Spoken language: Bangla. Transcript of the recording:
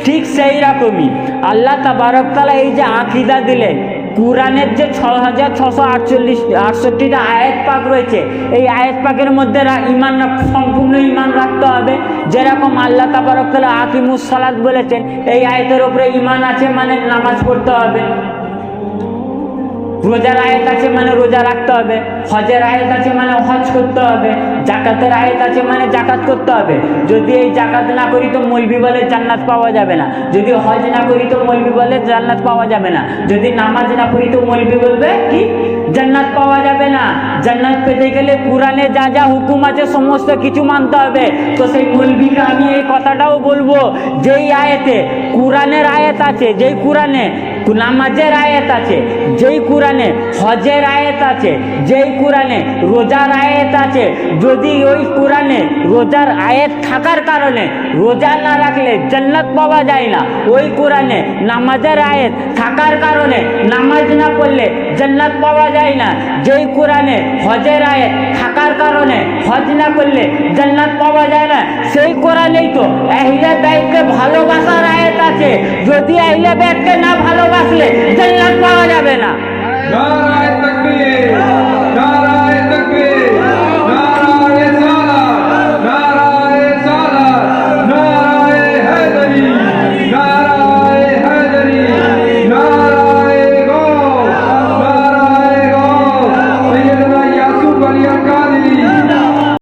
ঠিক সেই রকমই আল্লাহ তাবারক তাআলা এই যে আকীদা দিলেন, কুরআনের যে 6668টা আয়াত পাক রয়েছে, এই আয়াত পাকের মধ্যে ঈমান সম্পূর্ণ ঈমান রাখতে হবে। যেরকম আল্লাহ তাবারক তাআলা আকিমুস সালাত বলেছেন, এই আয়াতের উপরে ঈমান আছে মানে নামাজ পড়তে হবে। রোজার আয়াত আছে মানে রোজা রাখতে হবে। হজের আয়াত আছে মানে হজ করতে হবে। জাকাতের আয়াত আছে মানে জাকাত করতে হবে। যদি এই জাকাত না করি তো মৌলবি বলে জান্নাত পাওয়া যাবে না। যদি হজ না করি তো মৌলবি বলে জান্নাত পাওয়া যাবে না। যদি নামাজ না করি তো মৌলবি বলবে কি জান্নাত পাওয়া যাবে না। জান্নাত পেতে গেলে কুরআনে যা যা হুকুম আছে সমস্ত কিছু মানতে হবে। তো সেই মৌলবিকে আমি এই কথাটাও বলবো, যেই আয়াতে কুরআনের আয়াত আছে, যেই কুরআনে নামাজের আয়াত আছে, যেই কুরআনে হজের আয়াত আছে, যেই কুরআনে রোজার আয়াত আছে, যদি ওই কুরআনে রোজার আয়াত থাকার কারণে রোজা না রাখলে জান্নাত পাওয়া যায় না, ওই কুরআনে নামাজের আয়াত থাকার কারণে নামাজ না পড়লে জান্নাত পাওয়া যায় না, যেই কুরআনে হজের আয়াত থাকার কারণে হজ না করলে জান্নাত পাওয়া যায় না, সেই কোরআনেই তো আহলে বাইতকে ভালোবাসার আয়াত আছে। যদি আহলে বাইতকে না ভালোবাসলে জান্নাত পাওয়া যাবে না।